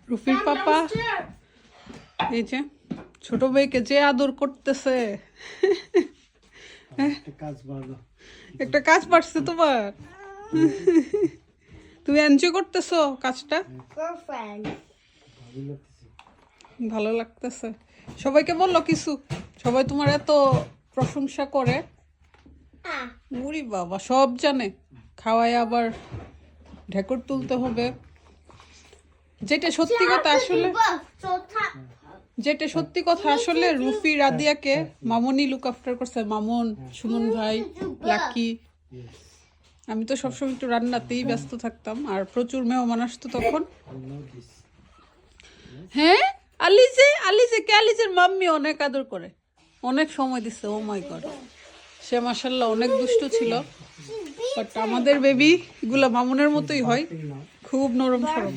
রুফির পাপা এই যে ছোট ভাইকে যে আদর করতেছে। একটা কাজ পারছে তোমার, তুমি এনজয় করতেছো কাজটা, ভালো লাগতেছে। সবাইকে বললো কিছু, সবাই তোমার এত প্রশংসা করে। উরি বাবা, সব জানে। খাওয়ায় আবার ঢেকুর তুলতে হবে। যেটা সত্যি কথা আসলে রুফি রাদিয়াকে মামুনি লুক আফটার করছে। মামুন, সুমন ভাই, লাকি। আমি তো সবসময় একটু রান্নাতেই ব্যস্ত থাকতাম, আর প্রচুর মেহমান আসতো তখন। হ্যাঁ, আলিজের মাম্মি অনেক আদর করে, অনেক সময় দিচ্ছে। ও মাই গড, সে মাশাআল্লাহ অনেক দুষ্টু ছিল। বাট আমাদের বেবি গুলা মামুনের মতোই হয়, খুব নরম সরম।